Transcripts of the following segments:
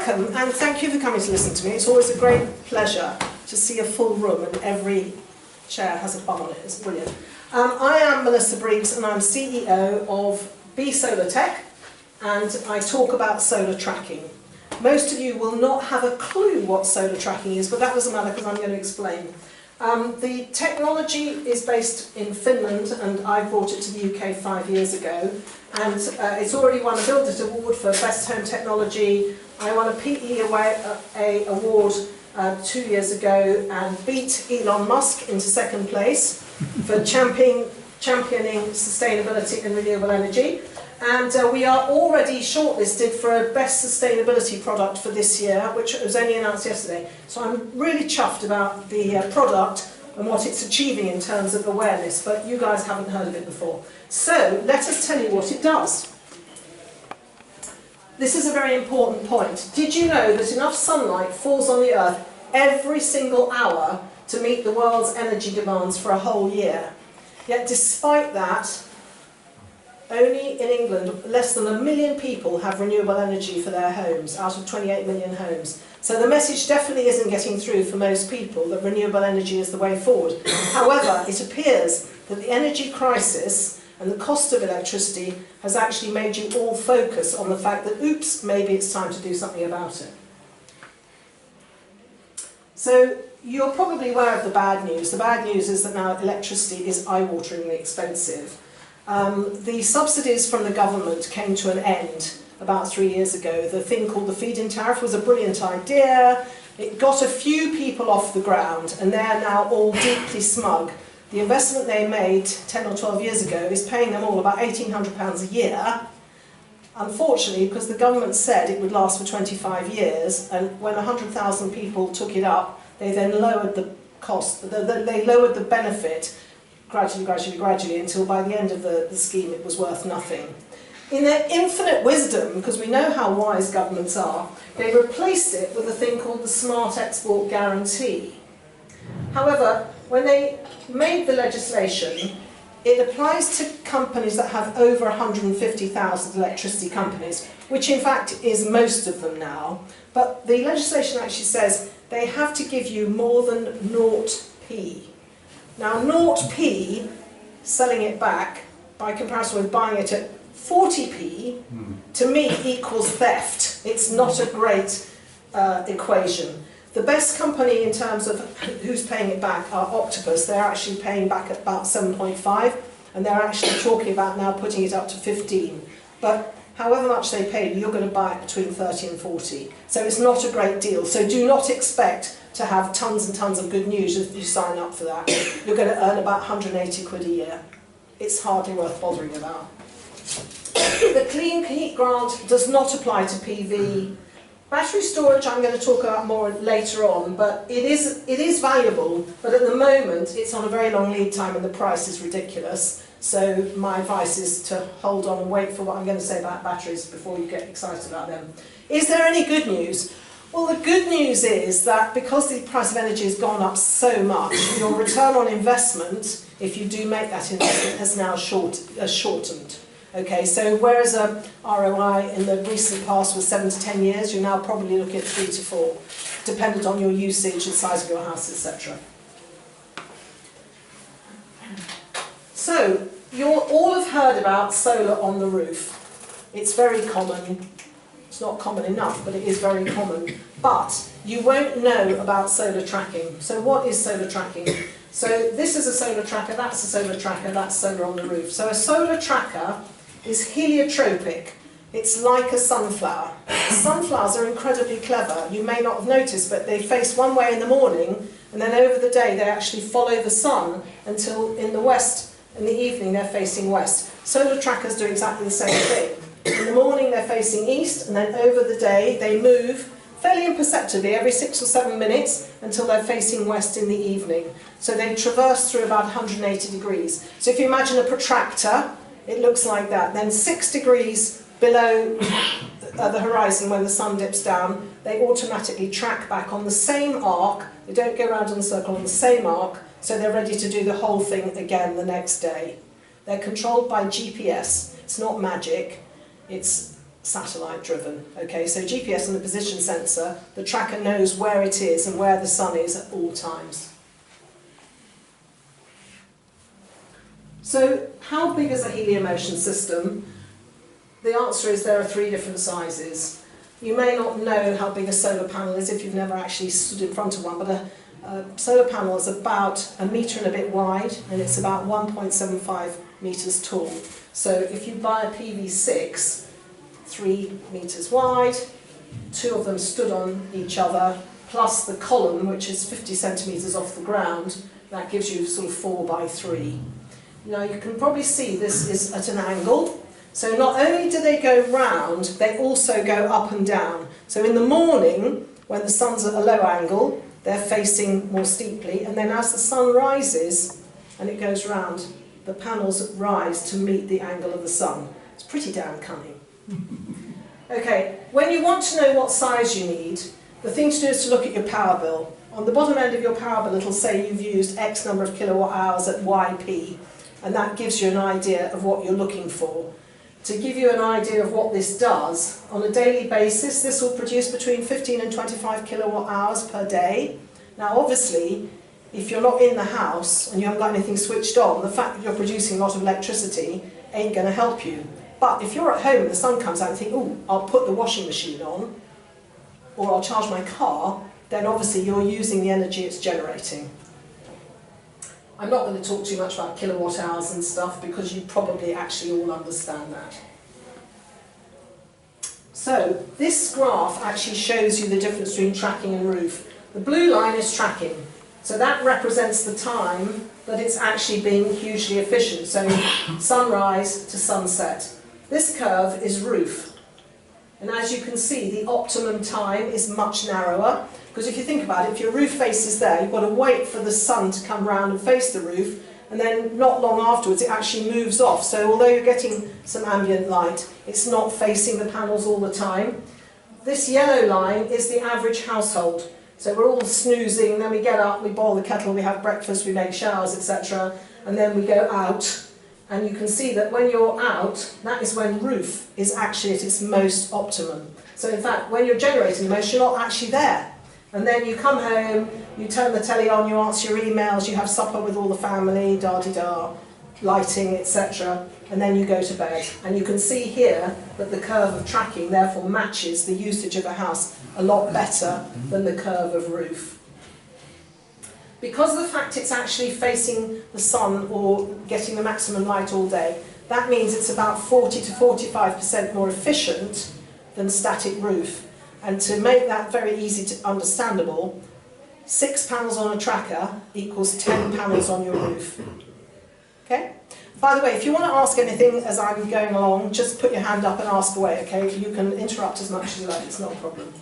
welcome, and thank you for coming to listen to me. It's always a great pleasure to see a full room and every chair has a bum on it. It's brilliant. I am Melissa Briggs and I'm CEO of B Solar Tech, and I talk about solar tracking. Most of you will not have a clue what solar tracking is, but that doesn't matter because I'm going to explain. The technology is based in Finland, and I brought it to the UK 5 years ago, and it's already won a Build It Award for Best Home Technology. I won a PE award 2 years ago and beat Elon Musk into second place for championing sustainability and renewable energy. And we are already shortlisted for a Best Sustainability product for this year, which was only announced yesterday. So I'm really chuffed about the product and what it's achieving in terms of awareness, but you guys haven't heard of it before. So let us tell you what it does. This is a very important point. Did you know that enough sunlight falls on the Earth every single hour to meet the world's energy demands for a whole year? Yet despite that, only in England, less than 1 million people have renewable energy for their homes, out of 28 million homes. So the message definitely isn't getting through for most people that renewable energy is the way forward. However, it appears that the energy crisis and the cost of electricity has actually made you all focus on the fact that, oops, maybe it's time to do something about it. So you're probably aware of the bad news. The bad news is that now electricity is eye-wateringly expensive. The subsidies from the government came to an end about 3 years ago. The thing called the feed-in tariff was a brilliant idea. It got a few people off the ground, and they're now all deeply smug. The investment they made 10 or 12 years ago is paying them all about £1,800 a year. Unfortunately, because the government said it would last for 25 years, and when 100,000 people took it up, they then lowered the cost, they lowered the benefit gradually, until by the end of the scheme it was worth nothing. In their infinite wisdom, because we know how wise governments are, they replaced it with a thing called the Smart Export Guarantee. However, when they made the legislation, it applies to companies that have over 150,000 electricity companies, which in fact is most of them now. But the legislation actually says they have to give you more than 0p. Now 0p, selling it back, by comparison with buying it at 40p, to me equals theft. It's not a great equation. The best company in terms of who's paying it back are Octopus. They're actually paying back at about 7.5, and they're actually talking about now putting it up to 15. But however much they pay, you're going to buy it between 30 and 40. So it's not a great deal. So do not expect to have tons and tons of good news if you sign up for that. You're going to earn about 180 quid a year. It's hardly worth bothering about. The Clean Heat Grant does not apply to PV. Battery storage I'm going to talk about more later on, but it is valuable, but at the moment it's on a very long lead time and the price is ridiculous. So my advice is to hold on and wait for what I'm going to say about batteries before you get excited about them. Is there any good news? Well, the good news is that because the price of energy has gone up so much, your return on investment, if you do make that investment, has now shortened. Okay, so whereas a ROI in the recent past was 7 to 10 years, you're now probably looking at 3 to 4, dependent on your usage, the size of your house, etc. So, you all have heard about solar on the roof. It's very common. It's not common enough, but it is very common. But you won't know about solar tracking. So what is solar tracking? So this is a solar tracker, that's a solar tracker, that's solar on the roof. So a solar tracker is heliotropic. It's like a sunflower. Sunflowers are incredibly clever. You may not have noticed, but they face one way in the morning, and then over the day they actually follow the sun until in the west, in the evening they're facing west. Solar trackers do exactly the same thing. In the morning they're facing east, and then over the day they move fairly imperceptibly every 6 or 7 minutes until they're facing west in the evening. So they traverse through about 180 degrees. So if you imagine a protractor, it looks like that. Then 6 degrees below the horizon when the sun dips down, they automatically track back on the same arc. They don't go around in a circle, on the same arc, so they're ready to do the whole thing again the next day. They're controlled by GPS. It's not magic. It's satellite driven. Okay, so GPS and the position sensor, the tracker knows where it is and where the sun is at all times. So how big is a Heliomotion system? The answer is there are 3 different sizes. You may not know how big a solar panel is if you've never actually stood in front of one, but a solar panel is about 1 metre and a bit wide, and it's about 1.75 metres tall. So if you buy a PV6, 3 metres wide, 2 of them stood on each other, plus the column, which is 50 centimetres off the ground, that gives you sort of 4 by 3. Now you can probably see this is at an angle. So not only do they go round, they also go up and down. So in the morning, when the sun's at a low angle, they're facing more steeply, and then as the sun rises and it goes round, the panels rise to meet the angle of the sun. It's pretty damn cunning. Okay, when you want to know what size you need, the thing to do is to look at your power bill. On the bottom end of your power bill, it'll say you've used X number of kilowatt hours at YP, and that gives you an idea of what you're looking for. To give you an idea of what this does, on a daily basis, this will produce between 15 and 25 kilowatt hours per day. Now obviously, if you're not in the house and you haven't got anything switched on, the fact that you're producing a lot of electricity ain't going to help you. But if you're at home and the sun comes out and think, oh, I'll put the washing machine on, or I'll charge my car, then obviously you're using the energy it's generating. I'm not going to talk too much about kilowatt hours and stuff because you probably actually all understand that. So this graph actually shows you the difference between tracking and roof. The blue line is tracking. So that represents the time that it's actually being hugely efficient. So sunrise to sunset. This curve is roof. And as you can see, the optimum time is much narrower. Because if you think about it, if your roof face is there, you've got to wait for the sun to come round and face the roof, and then not long afterwards it actually moves off. So although you're getting some ambient light, it's not facing the panels all the time. This yellow line is the average household. So we're all snoozing, then we get up, we boil the kettle, we have breakfast, we make showers, etc. And then we go out. And you can see that when you're out, that is when roof is actually at its most optimum. So in fact, when you're generating the most, you're not actually there. And then you come home, you turn the telly on, you answer your emails, you have supper with all the family, da-di-da, lighting, etc. And then you go to bed. And you can see here that the curve of tracking therefore matches the usage of a house a lot better than the curve of roof. Because of the fact it's actually facing the sun or getting the maximum light all day, that means it's about 40 to 45% more efficient than static roof. And to make that very easy to understandable, 6 panels on a tracker equals 10 panels on your roof. Okay? By the way, if you want to ask anything as I'm going along, just put your hand up and ask away, okay? You can interrupt as much as you like, it's not a problem.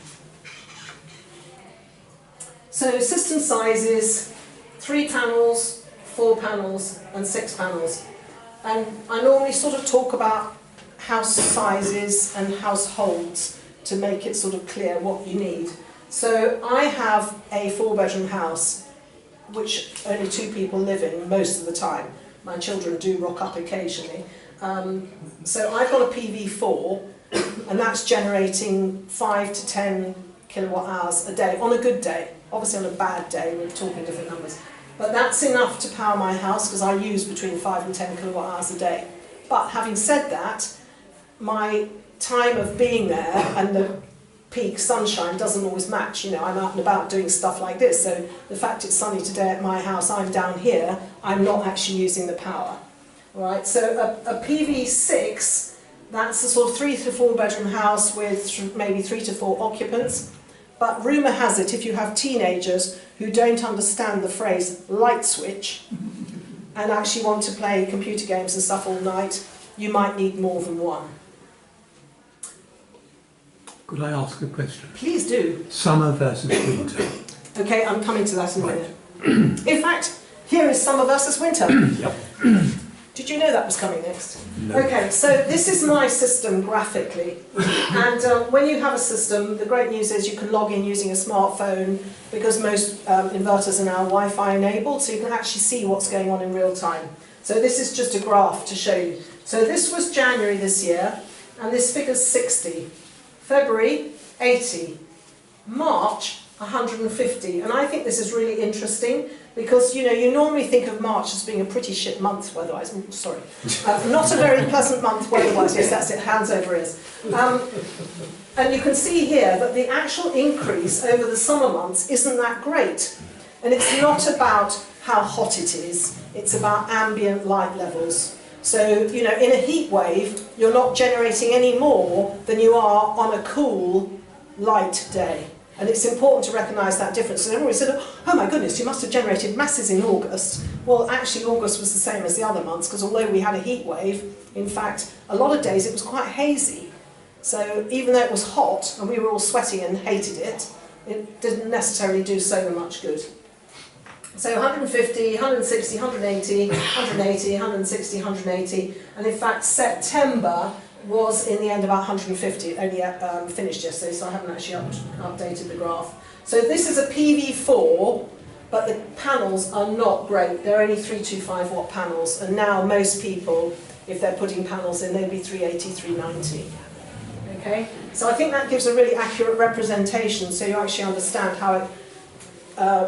So system sizes, 3 panels, 4 panels and 6 panels. And I normally sort of talk about house sizes and households to make it sort of clear what you need. So I have a 4-bedroom house which only 2 people live in most of the time. My children do rock up occasionally. So I've got a PV4 and that's generating 5 to 10 kilowatt hours a day on a good day. Obviously on a bad day we're talking different numbers. But that's enough to power my house because I use between 5 and 10 kilowatt hours a day. But having said that, my time of being there and the peak sunshine doesn't always match. You know, I'm out and about doing stuff like this, so the fact it's sunny today at my house, I'm down here, I'm not actually using the power. All right, so a PV6, that's a sort of 3 to 4 bedroom house with maybe 3 to 4 occupants. But rumour has it, if you have teenagers who don't understand the phrase light switch and actually want to play computer games and stuff all night, you might need more than one. Could I ask a question? Please do. Summer versus winter. Okay, I'm coming to that in a minute. In fact, here is summer versus winter. Yep. Did you know that was coming next? No. Okay, so this is my system graphically. And when you have a system, the great news is you can log in using a smartphone because most inverters are now Wi-Fi enabled, so you can actually see what's going on in real time. So this is just a graph to show you. So this was January this year. and this figure's 60. February, 80. March, 150. And I think this is really interesting because, you know, you normally think of March as being a pretty shit month weather-wise. Sorry. Not a very pleasant month weather-wise. Yes, that's it. Hands over ears. And you can see here that the actual increase over the summer months isn't that great. And it's not about how hot it is. It's about ambient light levels. So, you know, in a heat wave, you're not generating any more than you are on a cool, light day. And it's important to recognise that difference. So everybody said, oh my goodness, you must have generated masses in August. Well, actually, August was the same as the other months, because although we had a heat wave, in fact, a lot of days it was quite hazy. So even though it was hot, and we were all sweating and hated it, it didn't necessarily do so much good. So 150, 160, 180, 180, 160, 180, and in fact September was in the end about 150. It only finished yesterday, so I haven't actually updated the graph. So this is a PV4, but the panels are not great. They're only 325 watt panels, and now most people, if they're putting panels in, they'd be 380, 390. Okay? So I think that gives a really accurate representation, so you actually understand how it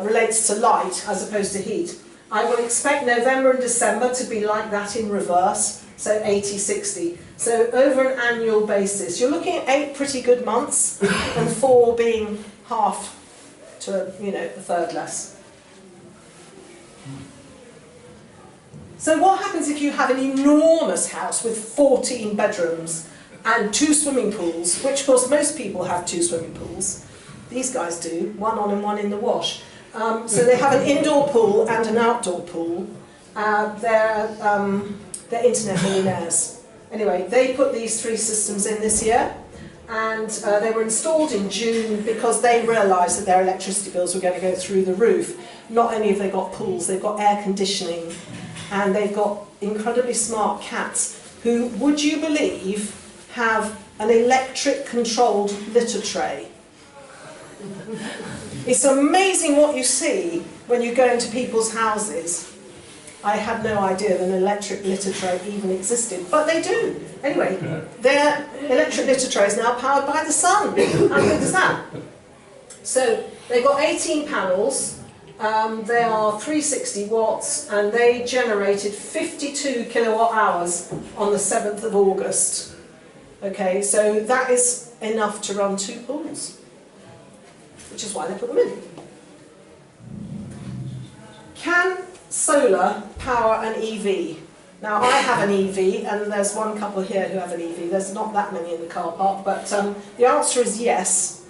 relates to light as opposed to heat. I will expect November and December to be like that in reverse, so 80, 60. So over an annual basis, you're looking at 8 pretty good months, and 4 being half to, you know, a third less. So what happens if you have an enormous house with 14 bedrooms and 2 swimming pools, which of course most people have 2 swimming pools. These guys do, one on and one in the wash. So they have an indoor pool and an outdoor pool. They're internet millionaires. Anyway, they put these 3 systems in this year, and they were installed in June because they realised that their electricity bills were going to go through the roof. Not only have they got pools, they've got air conditioning, and they've got incredibly smart cats who, would you believe, have an electric controlled litter tray. It's amazing what you see when you go into people's houses. I had no idea that an electric litter tray even existed, but they do. Anyway, their electric litter tray is now powered by the sun. How good is that? So they've got 18 panels, they are 360 watts, and they generated 52 kilowatt hours on the 7th of August. Okay, so that is enough to run 2 pools, which is why they put them in. Can solar power an EV? Now I have an EV, and there's one couple here who have an EV. There's not that many in the car park, but the answer is yes.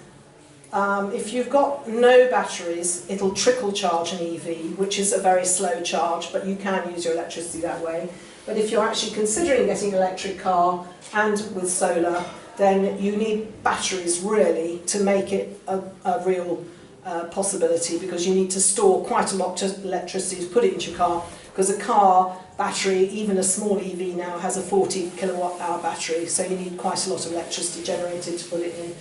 If you've got no batteries, it'll trickle charge an EV, which is a very slow charge, but you can use your electricity that way. But if you're actually considering getting an electric car and with solar, then you need batteries really to make it a real possibility, because you need to store quite a lot of electricity to put it into your car, because a car battery, even a small EV now, has a 40 kilowatt hour battery, so you need quite a lot of electricity generated to put it in.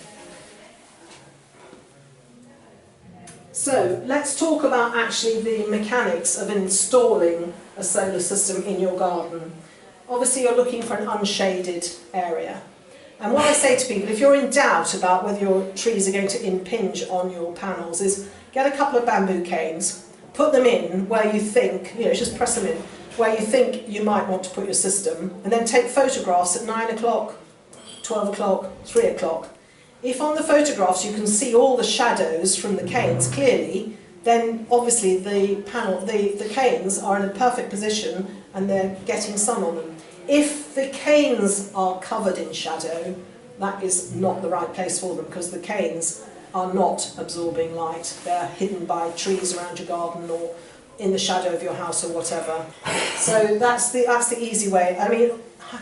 So let's talk about actually the mechanics of installing a solar system in your garden. Obviously you're looking for an unshaded area. And what I say to people, if you're in doubt about whether your trees are going to impinge on your panels, is get a couple of bamboo canes, put them in where you think, just press them in, where you think you might want to put your system, and then take photographs at 9 o'clock, 12 o'clock, 3 o'clock. If on the photographs you can see all the shadows from the canes clearly, then obviously the canes are in a perfect position and they're getting sun on them. If the canes are covered in shadow, that is not the right place for them, because the canes are not absorbing light. They're hidden by trees around your garden or in the shadow of your house or whatever. So that's the easy way. I mean,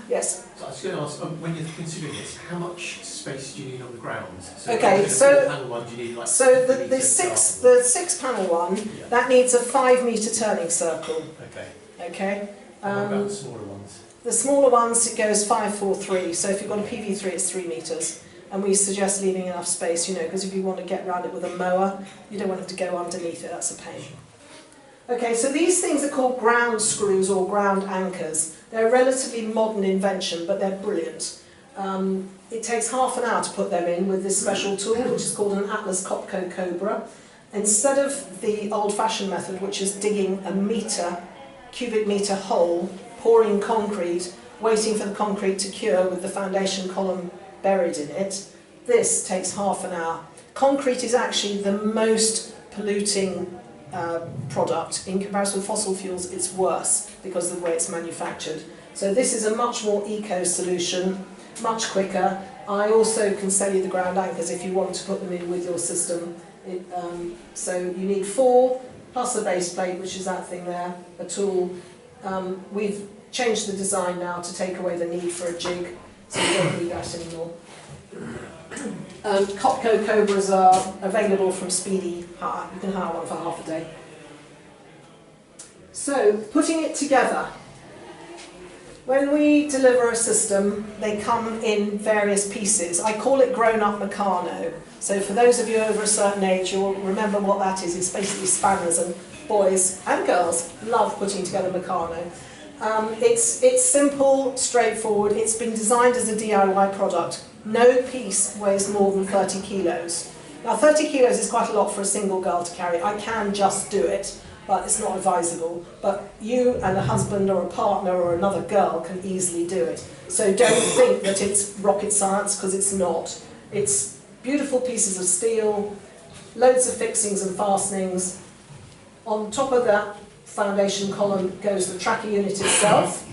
yes? So I was going to ask, when you're considering this, how much space do you need on the ground? So okay, so panel one, do you need like the six panel one, yeah, that needs a 5 metre turning circle. Okay. Okay. What about the smaller ones? The smaller ones, it goes 5, 4, 3. So if you've got a PV3, it's 3 metres. And we suggest leaving enough space, because if you want to get around it with a mower, you don't want it to go underneath it. That's a pain. Okay, so these things are called ground screws or ground anchors. They're a relatively modern invention, but they're brilliant. It takes half an hour to put them in with this special tool, which is called an Atlas Copco Cobra. Instead of the old-fashioned method, which is digging a cubic metre hole, pouring concrete, waiting for the concrete to cure with the foundation column buried in it, this takes half an hour. Concrete is actually the most polluting product. In comparison with fossil fuels, it's worse because of the way it's manufactured. So this is a much more eco solution, much quicker. I also can sell you the ground anchors if you want to put them in with your system. So you need 4 plus a base plate, which is that thing there, a tool. We've changed the design now to take away the need for a jig, so you don't need that anymore. Copco Cobras are available from Speedy Hire. You can hire one for half a day. So, putting it together. When we deliver a system, they come in various pieces. I call it grown-up Meccano. So for those of you over a certain age, you'll remember what that is. It's basically spanners, and boys and girls love putting together Meccano. It's simple, straightforward. It's been designed as a DIY product. No piece weighs more than 30 kilos. Now 30 kilos is quite a lot for a single girl to carry. I can just do it, but it's not advisable. But you and a husband or a partner or another girl can easily do it. So don't think that it's rocket science, because it's not. It's beautiful pieces of steel, loads of fixings and fastenings. On top of that foundation column goes the tracker unit itself.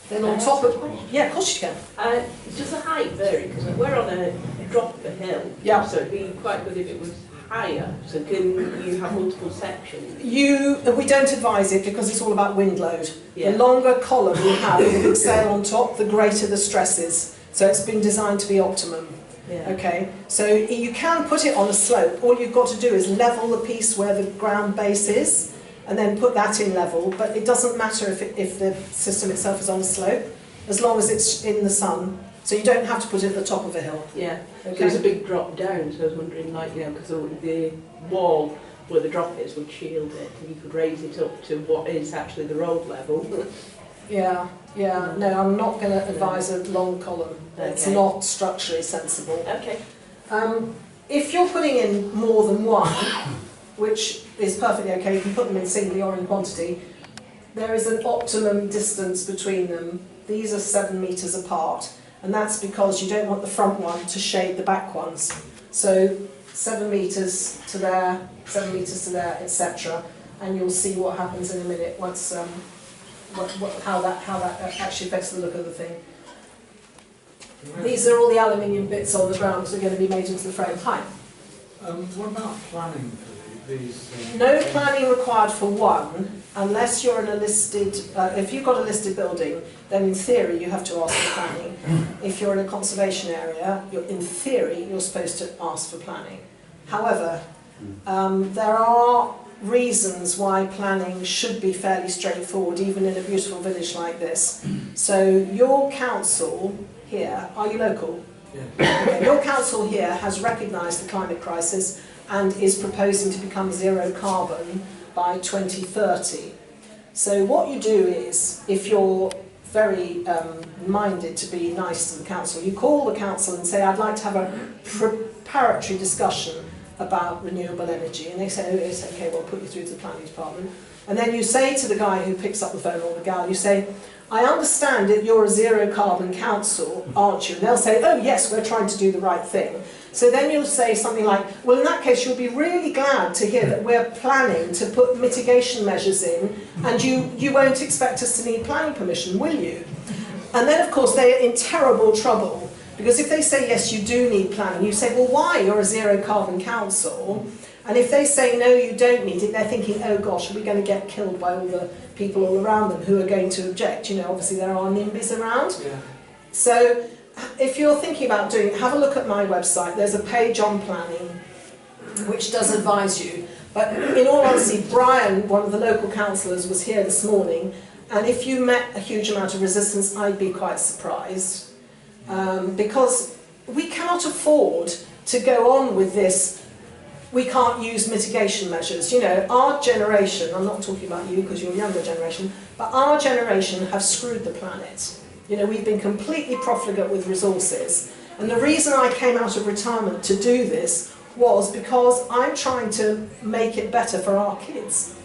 Then on top of... Yeah, of course you can. Does the height vary? Because we're on a drop of a hill, Yeah. so it'd be quite good if it was higher. So can you have multiple sections? We don't advise it because it's all about wind load. Yeah. The longer column you have with a big sail on top, the greater the stress is. So it's been designed to be optimum. Yeah. Okay, so you can put it on a slope. All you've got to do is level the piece where the ground base is, and then put that in level. But it doesn't matter if the system itself is on a slope, as long as it's in the sun. So you don't have to put it at the top of a hill. Yeah. Okay. So there's a big drop down. So I was wondering, like, you know, because the wall where the drop is would shield it, and you could raise it up to what is actually the road level. Yeah. No, I'm not going to advise a long column. It's Okay. not structurally sensible. Okay. If you're putting in more than one, which is perfectly okay, you can put them in singly or in quantity, there is an optimum distance between them. These are 7 metres apart, and that's because you don't want the front one to shade the back ones. So 7 metres to there, 7 metres to there, etc. And you'll see what happens in a minute once how that actually affects the look of the thing. These are all the aluminium bits on the ground that are going to be made into the frame. Hi. What about planning for these? No planning required for one, unless you're in a listed, if you've got a listed building, then in theory you have to ask for planning. If you're in a conservation area, in theory you're supposed to ask for planning. However, there are reasons why planning should be fairly straightforward, even in a beautiful village like this. So your council here, are you local? Yeah. Okay, your council here has recognised the climate crisis and is proposing to become zero carbon by 2030. So what you do is, if you're very minded to be nice to the council, you call the council and say, I'd like to have a preparatory discussion about renewable energy. And they say, oh yes, okay, we'll put you through to the planning department. And then you say to the guy who picks up the phone, or the gal, you say, I understand that you're a zero carbon council, aren't you? And they'll say, oh yes, we're trying to do the right thing. So then you'll say something like, well, in that case, you'll be really glad to hear that we're planning to put mitigation measures in, and you won't expect us to need planning permission, will you? And then, of course, they're in terrible trouble, because if they say, yes, you do need planning, you say, well, why? You're a zero carbon council. And if they say, no, you don't need it, they're thinking, oh gosh, are we going to get killed by all the people all around them who are going to object? You know, obviously there are NIMBYs around. Yeah. So if you're thinking about doing it, have a look at my website. There's a page on planning which does advise you. But in all honesty, Brian, one of the local councillors, was here this morning, and if you met a huge amount of resistance, I'd be quite surprised. Because we cannot afford to go on with this, we can't use mitigation measures. You know, our generation, I'm not talking about you because you're a younger generation, but our generation have screwed the planet. You know, we've been completely profligate with resources. And the reason I came out of retirement to do this was because I'm trying to make it better for our kids.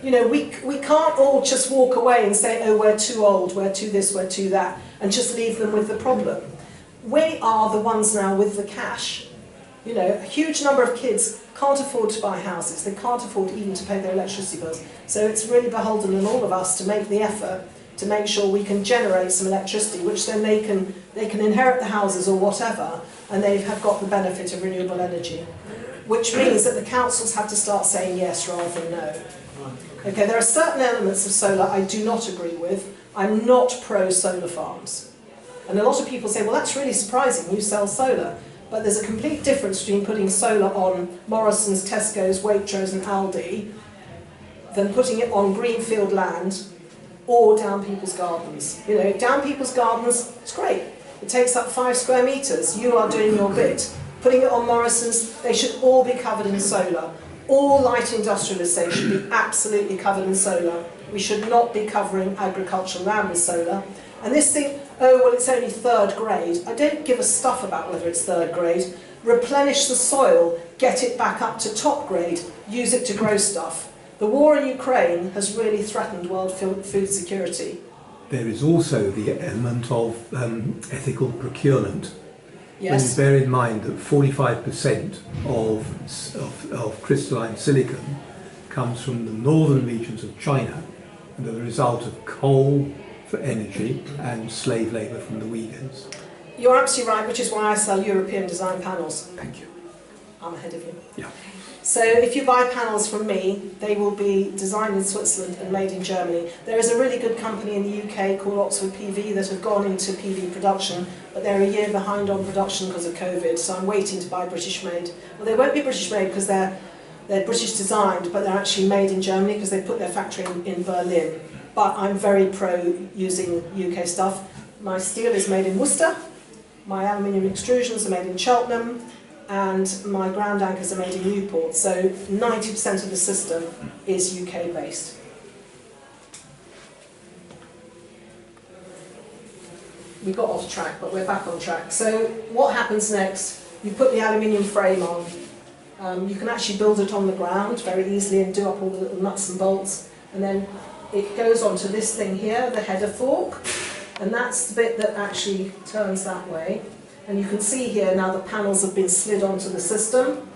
You know, we can't all just walk away and say, oh, we're too old, we're too this, we're too that, and just leave them with the problem. We are the ones now with the cash. You know, a huge number of kids can't afford to buy houses, they can't afford even to pay their electricity bills. So it's really beholden on all of us to make the effort to make sure we can generate some electricity, which then they can inherit the houses or whatever, and they have got the benefit of renewable energy. Which means that the councils have to start saying yes rather than no. Okay, there are certain elements of solar I do not agree with. I'm not pro solar farms. And a lot of people say, well, that's really surprising, you sell solar. But there's a complete difference between putting solar on Morrison's, Tesco's, Waitrose and Aldi than putting it on greenfield land or down people's gardens. You know, down people's gardens, it's great. It takes up 5 square metres. You are doing your bit. Putting it on Morrison's, they should all be covered in solar. All light industrial estates should be absolutely covered in solar. We should not be covering agricultural land with solar. And this thing, oh, well, it's only 3rd grade. I don't give a stuff about whether it's 3rd grade. Replenish the soil, get it back up to top grade, use it to grow stuff. The war in Ukraine has really threatened world food security. There is also the element of ethical procurement. Yes. When you bear in mind that 45% of crystalline silicon comes from the northern regions of China, and as a result of coal for energy and slave labour from the Uyghurs. You're absolutely right, which is why I sell European design panels. Thank you. I'm ahead of you. Yeah. So if you buy panels from me, they will be designed in Switzerland and made in Germany. There is a really good company in the UK called Oxford PV that have gone into PV production, but they're a year behind on production because of COVID, so I'm waiting to buy British made. Well, they won't be British made because they're British designed, but they're actually made in Germany because they put their factory in Berlin. But I'm very pro using UK stuff. My steel is made in Worcester, my aluminium extrusions are made in Cheltenham, and my ground anchors are made in Newport, so 90% of the system is UK based. We got off track, but we're back on track. So what happens next? You put the aluminium frame on. You can actually build it on the ground very easily and do up all the little nuts and bolts, and then it goes onto this thing here, the header fork, and that's the bit that actually turns that way. And you can see here now the panels have been slid onto the system.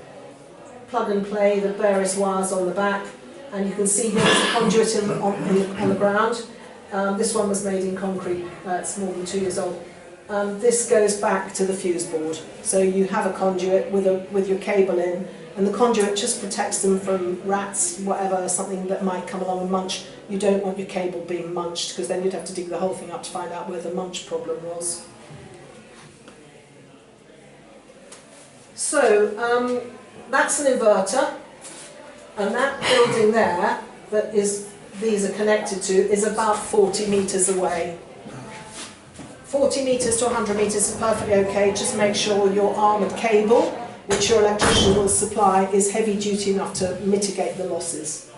Plug and play, the various wires on the back. And you can see here there's a conduit on the ground. This one was made in concrete, it's more than 2 years old. This goes back to the fuse board. So you have a conduit with your cable in, and the conduit just protects them from rats, whatever, something that might come along and munch. You don't want your cable being munched, because then you'd have to dig the whole thing up to find out where the munch problem was. So that's an inverter, and that building there that these are connected to is about 40 metres away. 40 metres to 100 metres is perfectly okay. Just make sure your armoured cable, which your electrician will supply, is heavy duty enough to mitigate the losses.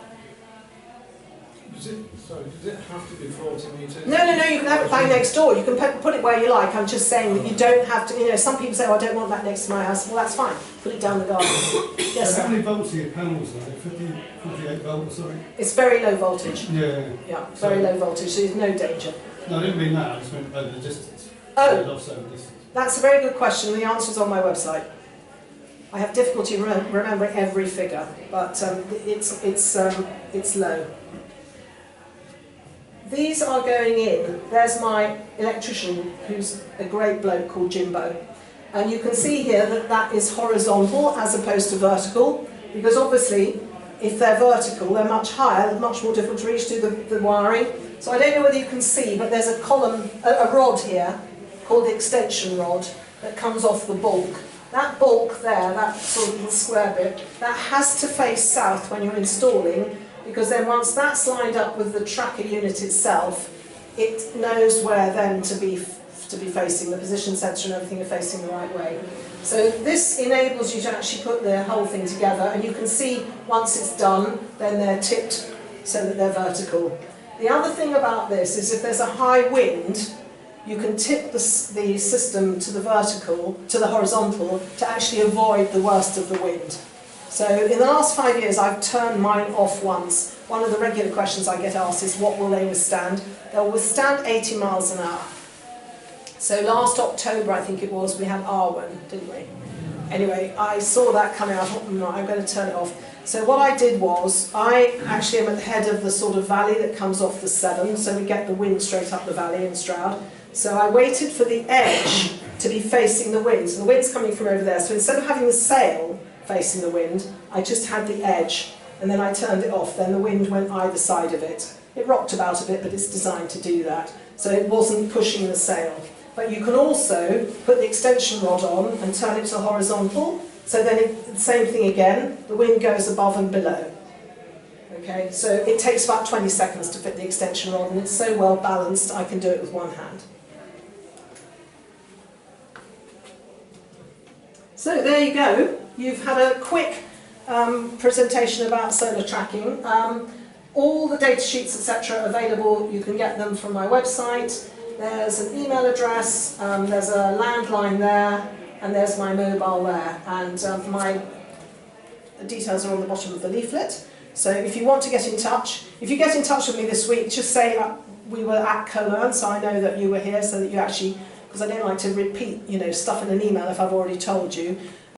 Does it have to be 40 metres? No, you can have it bang next door. You can put it where you like. I'm just saying that you don't have to, you know, some people say, oh, I don't want that next to my house. Well, that's fine. Put it down the garden. Yes, So how sir. many volts are your panels then? 58 volts, sorry? It's very low voltage. Yeah. Yeah, very low voltage, so there's no danger. No, I didn't mean that, I just meant over the distance. Oh. Offset the distance. That's a very good question. The answer's on my website. I have difficulty remembering every figure, but it's low. These are going in. There's my electrician, who's a great bloke called Jimbo. And you can see here that that is horizontal as opposed to vertical, because obviously if they're vertical, they're much higher, they're much more difficult to reach through the wiring. So I don't know whether you can see, but there's a column, a rod here, called the extension rod, that comes off the bulk. That bulk there, that sort of little square bit, that has to face south when you're installing, because then once that's lined up with the tracker unit itself, it knows where then to be facing. The position sensor and everything are facing the right way. So this enables you to actually put the whole thing together, and you can see once it's done, then they're tipped so that they're vertical. The other thing about this is if there's a high wind, you can tip the system to the vertical, to the horizontal, to actually avoid the worst of the wind. So in the last 5 years, I've turned mine off once. One of the regular questions I get asked is, what will they withstand? They'll withstand 80 miles an hour. So last October, I think it was, we had Arwen, didn't we? Anyway, I saw that coming out, I thought, no, I'm going to turn it off. So what I did was, I actually am at the head of the sort of valley that comes off the Severn, so we get the wind straight up the valley in Stroud. So I waited for the edge to be facing the wind. So the wind's coming from over there. So instead of having the sail facing the wind, I just had the edge, and then I turned it off. Then the wind went either side of it. It rocked about a bit, but it's designed to do that. So it wasn't pushing the sail. But you can also put the extension rod on and turn it to horizontal. So then the same thing again, the wind goes above and below. Okay, so it takes about 20 seconds to fit the extension rod, and it's so well balanced I can do it with one hand. So there you go. You've had a quick presentation about solar tracking. All the data sheets, etc., are available. You can get them from my website. There's an email address, there's a landline there, and there's my mobile there. And my details are on the bottom of the leaflet. So if you want to get in touch, if you get in touch with me this week, just say we were at CoLearn, so I know that you were here, so that you actually, because I don't like to repeat, stuff in an email if I've already told you.